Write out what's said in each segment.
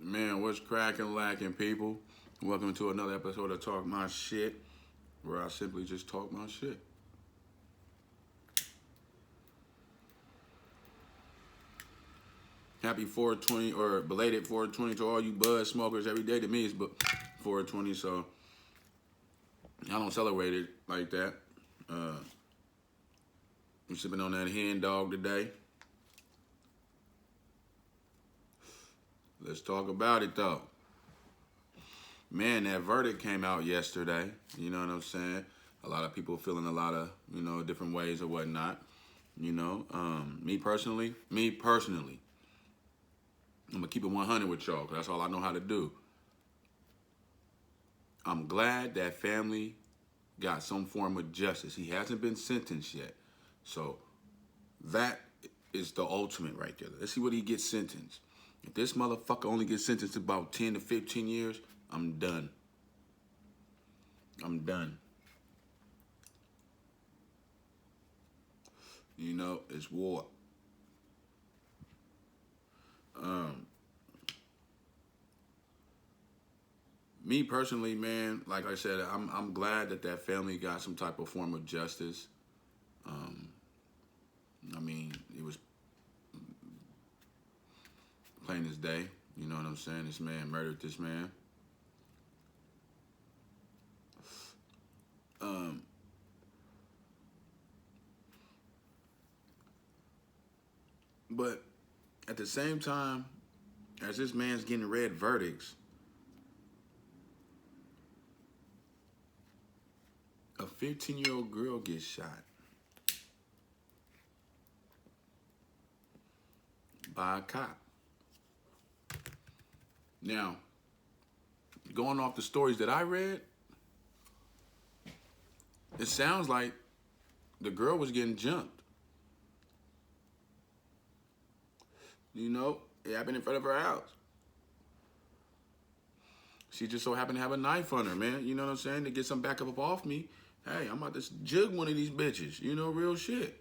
Man, what's cracking, lacking, people? Welcome to another episode of Talk My Shit, where I simply just talk my shit. Happy 420 or belated 420 to all you bud smokers. Every day to me is 420, so I don't celebrate it like that. I'm sipping on that hen dog today. Let's talk about it though. Man, that verdict came out yesterday. You know what I'm saying? A lot of people feeling a lot of, different ways or whatnot. Me personally, I'm gonna keep it 100 with y'all, because that's all I know how to do. I'm glad that family got some form of justice. He hasn't been sentenced yet. So that is the ultimate right there. Let's see what he gets sentenced. If this motherfucker only gets sentenced to about 10 to 15 years, I'm done. I'm done. It's war. Me personally, man, like I said, I'm glad that family got some type of form of justice. It was plain as day. You know what I'm saying? This man murdered this man. But at the same time, as this man's getting read verdicts, a 15-year-old girl gets shot by a cop. Now, going off the stories that I read, it sounds like the girl was getting jumped. It happened in front of her house. She just so happened to have a knife on her, man. You know what I'm saying? To get some backup up off me. Hey, I'm about to jug one of these bitches. Real shit.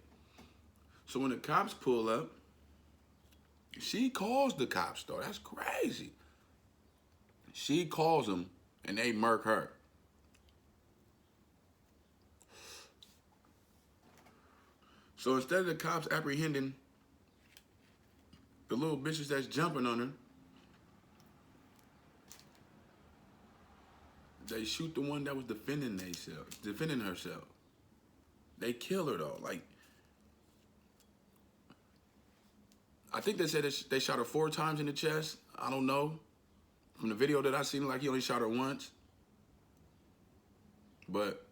So when the cops pull up, she calls the cops, though. That's crazy. She calls them, and they murk her. So instead of the cops apprehending the little bitches that's jumping on her, they shoot the one that was defending herself. They kill her though. I think they said they shot her 4 times in the chest. I don't know. From the video that I seen, like he only shot her once. But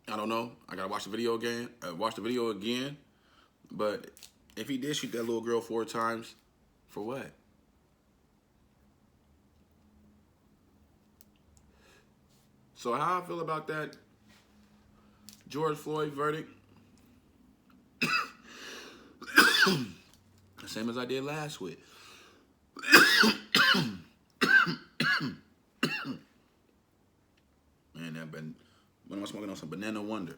I don't know. I gotta watch the video again. But if he did shoot that little girl 4 times, for what? So how I feel about that George Floyd verdict? The same as I did last week. Man, when I was smoking on some Banana Wonder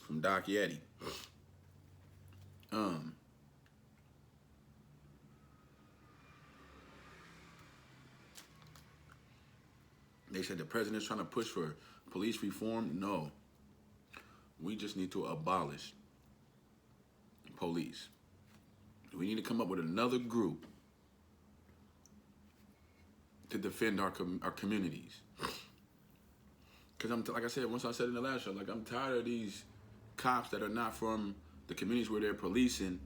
from Doc Yeti. They said the president's trying to push for police reform. No. We just need to abolish police. We need to come up with another group to defend our communities. Because like I said, once I said in the last show, I'm tired of these cops that are not from the communities where they're policing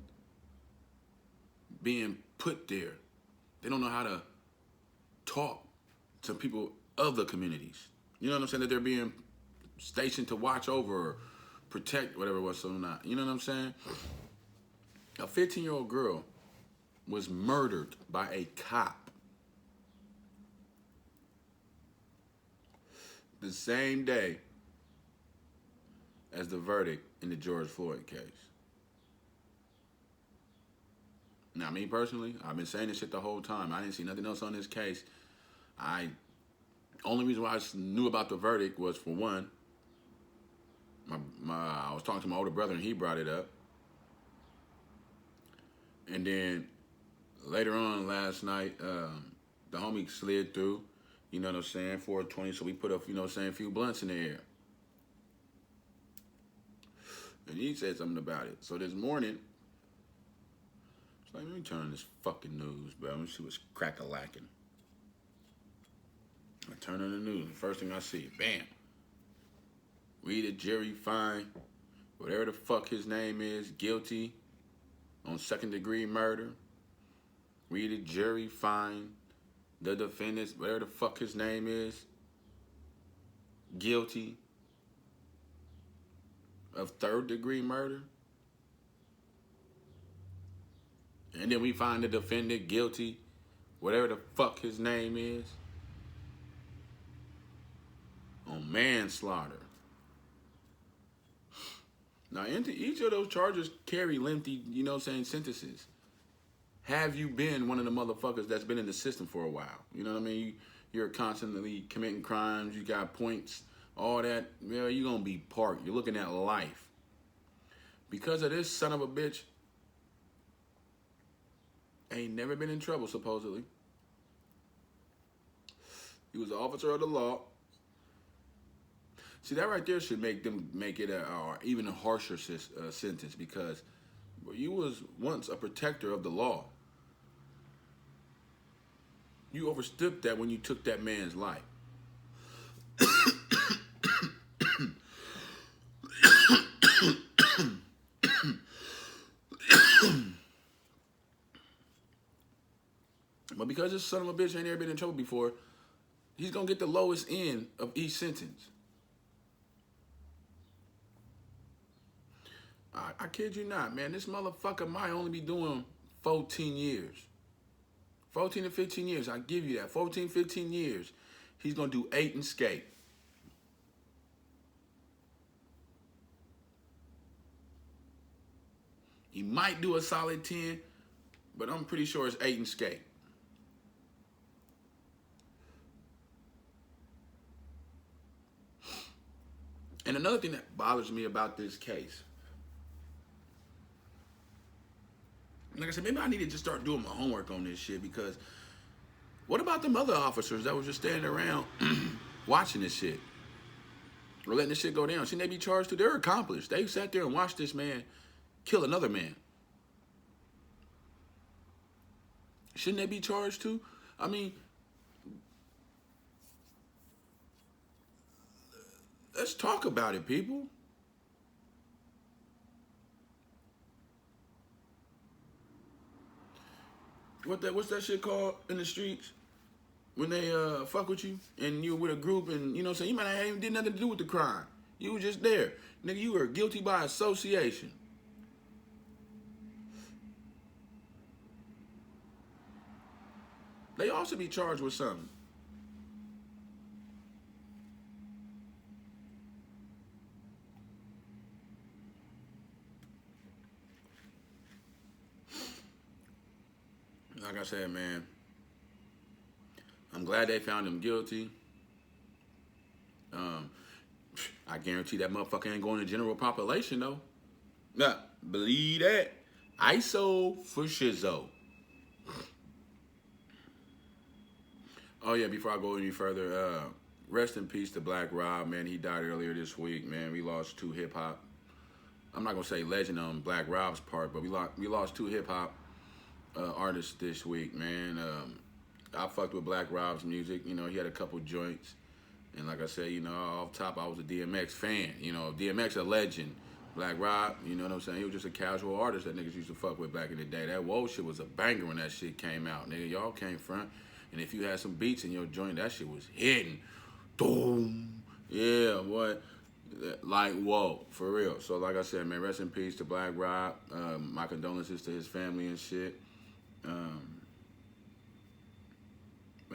being put there. They don't know how to talk to people of the communities. You know what I'm saying? That they're being stationed to watch over or protect whatever it was, so not. You know what I'm saying? A 15-year-old girl was murdered by a cop the same day as the verdict in the George Floyd case. Now, me personally, I've been saying this shit the whole time. I didn't see nothing else on this case. Only reason why I knew about the verdict was, for one, I was talking to my older brother and he brought it up. And then Later on last night, the homie slid through. You know what I'm saying? 420. So we put up, you know what I'm saying, a few blunts in the air. And he said something about it. So this morning, it's like, let me turn on this fucking news, bro. Let me see what's crack-a-lacking. I turn on the news. The first thing I see, bam. Rita Jerry Fine, whatever the fuck his name is, guilty on second-degree murder. Rita Jerry Fine, the defendants, whatever the fuck his name is, guilty of third-degree murder. And then we find the defendant guilty, whatever the fuck his name is, on manslaughter. Now, each of those charges carry lengthy, you know what I'm saying, sentences. Have you been one of the motherfuckers that's been in the system for a while? You know what I mean? You're constantly committing crimes. You got points, all that. You know, you're going to be parked. You're looking at life. Because of this son of a bitch, ain't never been in trouble, supposedly. He was an officer of the law. See, that right there should make it even a harsher sentence, because you was once a protector of the law. You overstepped that when you took that man's life. But because this son of a bitch ain't ever been in trouble before, he's going to get the lowest end of each sentence. I kid you not, man. This motherfucker might only be doing 14 years. 14 to 15 years, I give you that. 14, 15 years. He's going to do 8 and skate. He might do a solid 10, but I'm pretty sure it's 8 and skate. And another thing that bothers me about this case, like I said, maybe I need to just start doing my homework on this shit, because what about them other officers that were just standing around watching this shit? Or letting this shit go down? Shouldn't they be charged too? They're accomplished. They sat there and watched this man kill another man. Shouldn't they be charged too? I mean, let's talk about it, people. What's that shit called in the streets? When they fuck with you and you with a group, and you know what I'm saying, you might not even did nothing to do with the crime. You were just there. Nigga, you were guilty by association. They also be charged with something. Like I said, man, I'm glad they found him guilty. I guarantee that motherfucker ain't going to general population, though. Nah, believe that. ISO for shizzo. Oh, yeah, before I go any further, rest in peace to Black Rob, man. He died earlier this week, man. We lost 2 hip-hop. I'm not going to say legend on Black Rob's part, but we lost 2 hip-hop artists this week, man. I fucked with Black Rob's music. You know, he had a couple joints. And like I said, you know, off top, I was a DMX fan. You know, DMX a legend. Black Rob, you know what I'm saying? He was just a casual artist that niggas used to fuck with back in the day. That Whoa shit was a banger when that shit came out. Nigga, y'all came front. And if you had some beats in your joint, that shit was hitting. Boom. Yeah, boy. Like, whoa, for real. So like I said, man, rest in peace to Black Rob. My condolences to his family and shit. Man,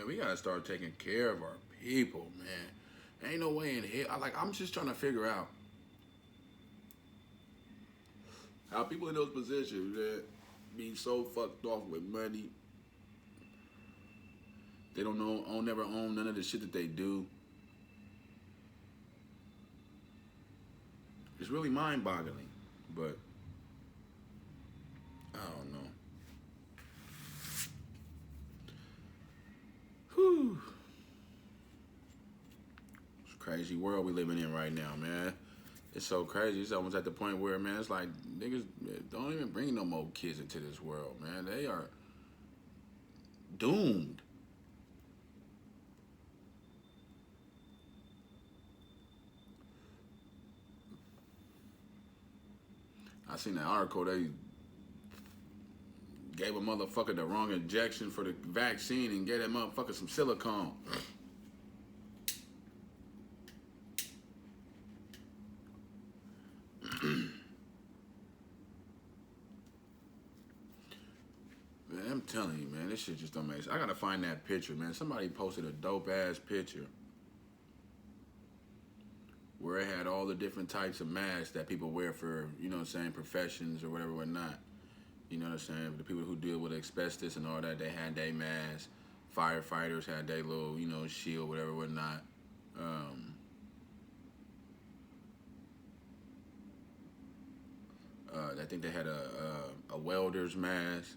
we gotta start taking care of our people, man. Ain't no way in hell. I'm just trying to figure out how people in those positions that be so fucked off with money. They don't never own none of the shit that they do. It's really mind-boggling, but I don't know. Crazy world we living in right now, man. It's so crazy. It's almost at the point where, man, it's like niggas don't even bring no more kids into this world, man. They are doomed. I seen that article. They gave a motherfucker the wrong injection for the vaccine and gave that motherfucker some silicone. Man, I'm telling you, man, this shit just don't make sense. I gotta find that picture, man. Somebody posted a dope ass picture where it had all the different types of masks that people wear for, you know what I'm saying, professions or whatever, whatnot. You know what I'm saying? The people who deal with asbestos and all that, they had their masks. Firefighters had their little, you know, shield, whatever, whatnot. I think they had a welder's mask.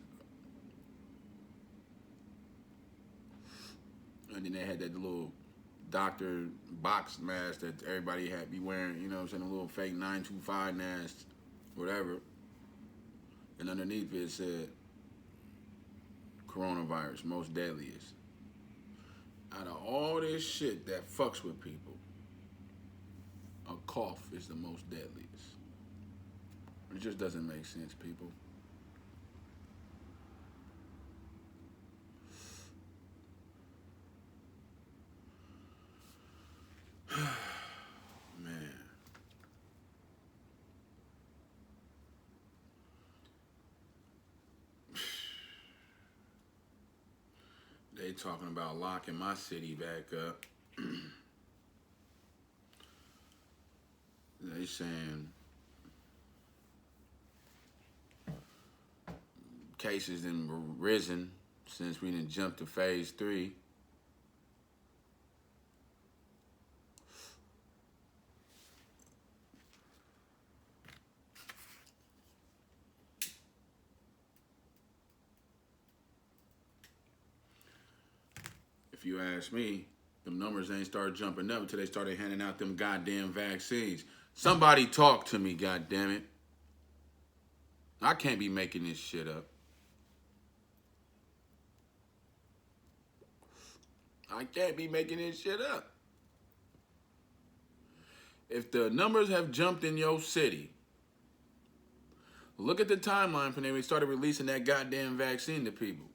And then they had that little doctor box mask that everybody had be wearing, you know what I'm saying, a little fake 925 mask, whatever. And underneath it said, coronavirus, most deadliest. Out of all this shit that fucks with people, a cough is the most deadliest. It just doesn't make sense, people. Man. They talking about locking my city back up. They saying cases done risen since we done jumped to phase 3. If you ask me, them numbers ain't started jumping up until they started handing out them goddamn vaccines. Somebody talk to me, goddammit. I can't be making this shit up. I can't be making this shit up. If the numbers have jumped in your city, look at the timeline from when they started releasing that goddamn vaccine to people.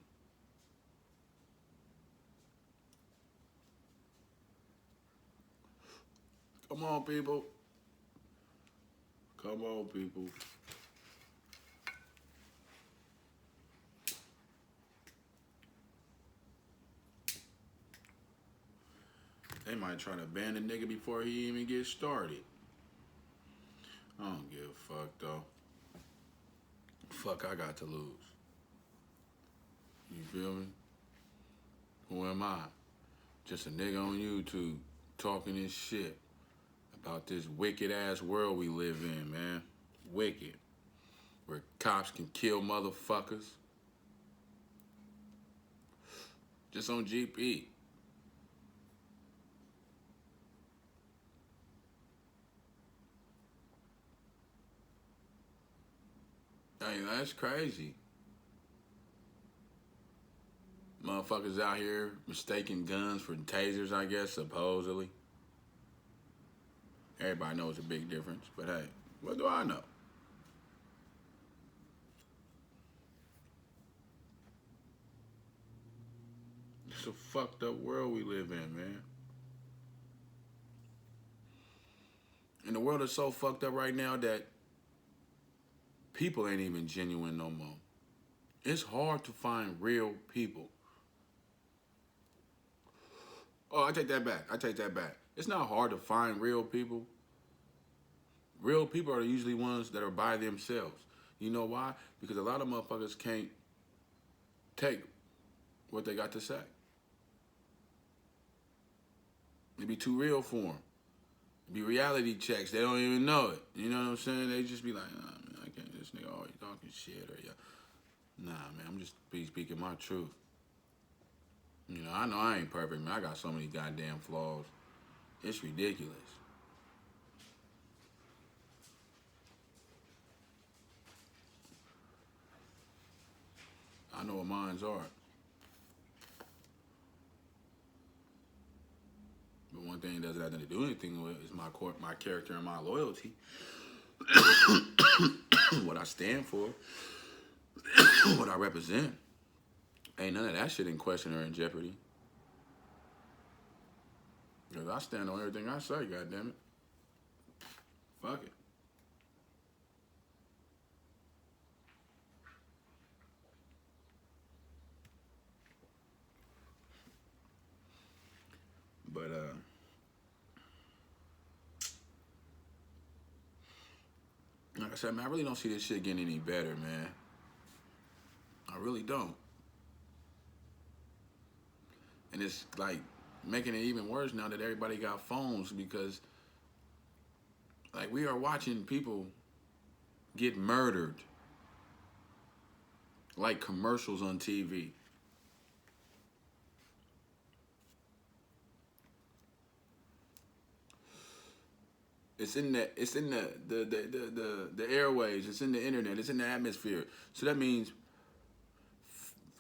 Come on, people. Come on, people. They might try to ban the nigga before he even gets started. I don't give a fuck, though. Fuck I got to lose. You feel me? Who am I? Just a nigga on YouTube talking this shit about this wicked ass world we live in, man. Wicked. Where cops can kill motherfuckers. Just on GP. Hey, that's crazy. Motherfuckers out here mistaking guns for tasers, I guess, supposedly. Everybody knows a big difference, but hey, what do I know? It's a fucked up world we live in, man. And the world is so fucked up right now that people ain't even genuine no more. It's hard to find real people. Oh, I take that back. It's not hard to find real people. Real people are usually ones that are by themselves. You know why? Because a lot of motherfuckers can't take what they got to say. They be too real for them. Be reality checks. They don't even know it. You know what I'm saying? They just be like, nah, man, I can't. This nigga always talking shit or yeah. Nah, man, I'm just speaking my truth. You know I ain't perfect, man. I got so many goddamn flaws. It's ridiculous. I know what mines are. But one thing that doesn't have to do anything with is my character and my loyalty. What I stand for, what I represent. Ain't none of that shit in question or in jeopardy. Because I stand on everything I say, goddammit. Fuck it. But like I said, man, I really don't see this shit getting any better, man. I really don't. And it's like making it even worse now that everybody got phones, because like we are watching people get murdered like commercials on TV. It's in the airways, it's in the internet, it's in the atmosphere. So that means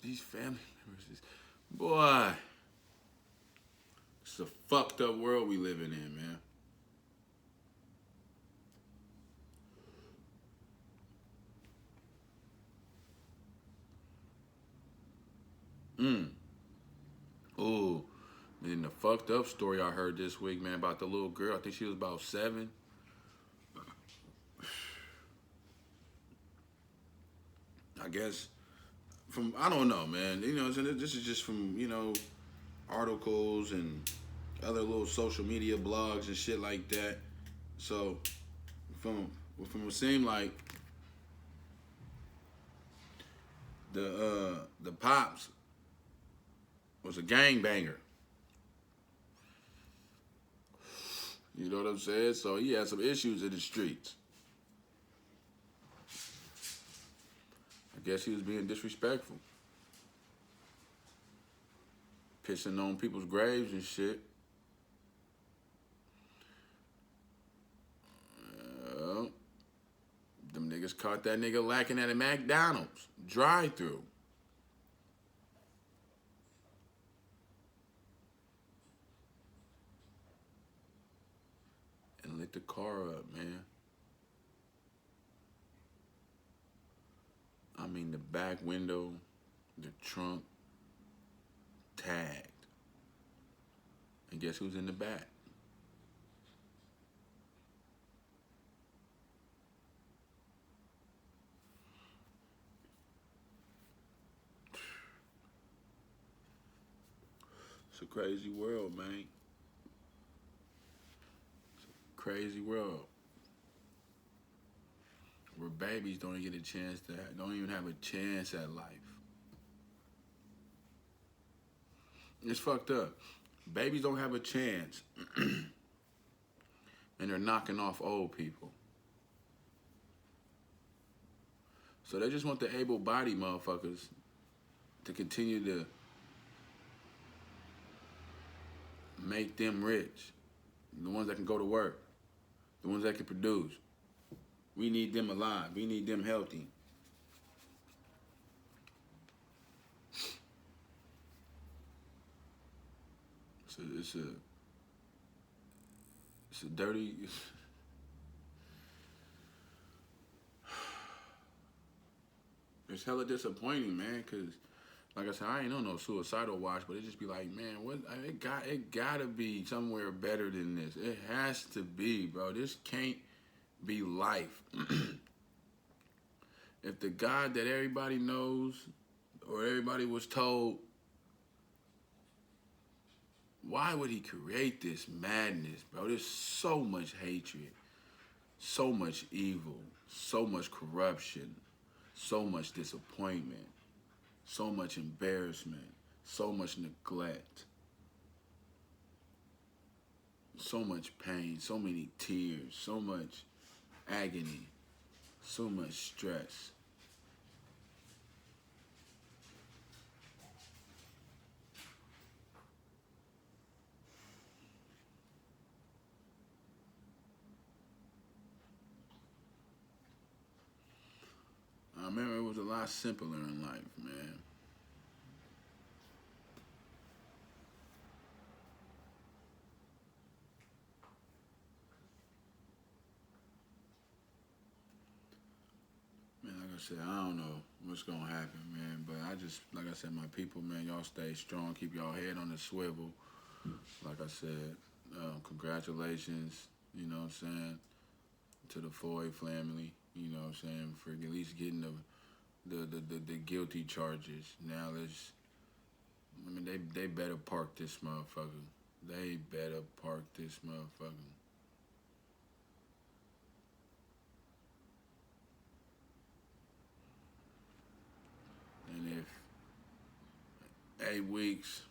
these family members, boy, it's a fucked up world we living in, man. Ooh. And the fucked up story I heard this week, man, about the little girl. I think she was about 7. I guess I don't know, man. You know, this is just from, articles and other little social media blogs and shit like that. So, from it seemed like the pops was a gangbanger. You know what I'm saying? So he had some issues in the streets. I guess he was being disrespectful. Pissing on people's graves and shit. Them niggas caught that nigga lacking at a McDonald's drive-thru. And lit the car up, man. I mean, the back window, the trunk, tagged. And guess who's in the back? It's a crazy world, man. It's a crazy world. Where babies don't even get a chance don't even have a chance at life. It's fucked up. Babies don't have a chance. And they're knocking off old people. So they just want the able-bodied motherfuckers to continue to make them rich. The ones that can go to work. The ones that can produce. We need them alive. We need them healthy. It's a dirty. It's hella disappointing, man. Cause, like I said, I ain't on no suicidal watch, but it just be like, man, what? It gotta be somewhere better than this. It has to be, bro. This can't be life. If the God that everybody knows or everybody was told, why would he create this madness, bro? There's so much hatred, so much evil, so much corruption, so much disappointment, so much embarrassment, so much neglect, so much pain, so many tears, so much agony, so much stress. remember it was a lot simpler in life, man. Man, like I said, I don't know what's gonna happen, man. But I just, like I said, my people, man, y'all stay strong. Keep y'all head on the swivel. Like I said, congratulations. You know what I'm saying, to the Floyd family. You know what I'm saying, for at least getting the guilty charges. Now let's. I mean, they better park this motherfucker. They better park this motherfucker. And if 8 weeks,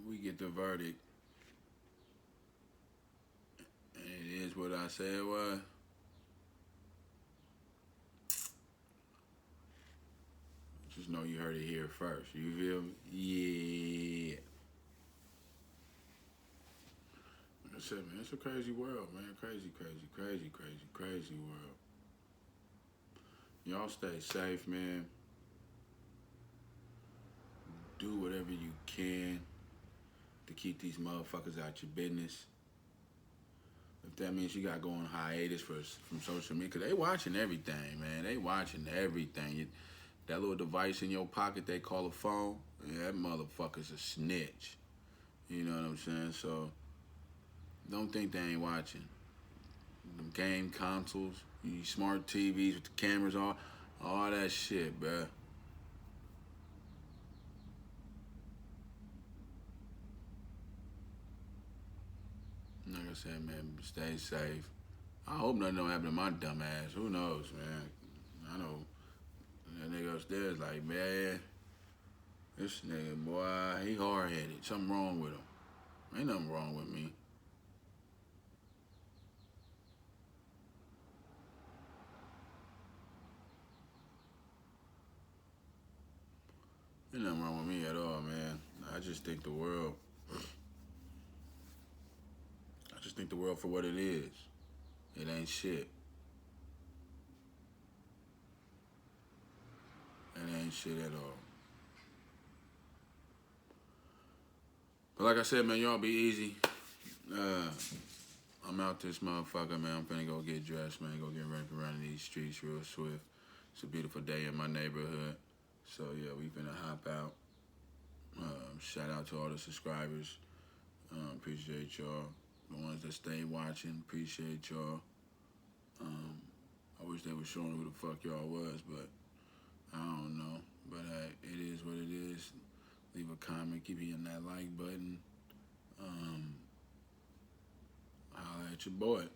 we get the verdict, and it is what I said it was. Just know you heard it here first. You feel me? Yeah. Like I said, man, it's a crazy world, man. Crazy, crazy, crazy, crazy, crazy world. Y'all stay safe, man. Do whatever you can to keep these motherfuckers out your business. If that means you got to go on hiatus from social media, because they watching everything, man. They watching everything. That little device in your pocket they call a phone, yeah, that motherfucker's a snitch. You know what I'm saying? So don't think they ain't watching. Them game consoles, these smart TVs with the cameras on, all that shit, bruh. Like I said, man, stay safe. I hope nothing don't happen to my dumb ass. Who knows, man? I know that nigga upstairs like, man, this nigga, boy, he hard-headed. Something wrong with him. Ain't nothing wrong with me. Ain't nothing wrong with me at all, man. I just think the world, I just think the world for what it is. It ain't shit. It ain't shit at all. But like I said, man, y'all be easy. Uh, I'm out this motherfucker, man. I'm finna go get dressed, man. Go get ready to run in these streets real swift. It's a beautiful day in my neighborhood. So, yeah, we finna hop out. Shout out to all the subscribers. Appreciate y'all. The ones that stay watching, appreciate y'all. Um, I wish they were showing who the fuck y'all was, but I don't know. But it is what it is. Leave a comment, keep hitting that like button. Holla at your boy.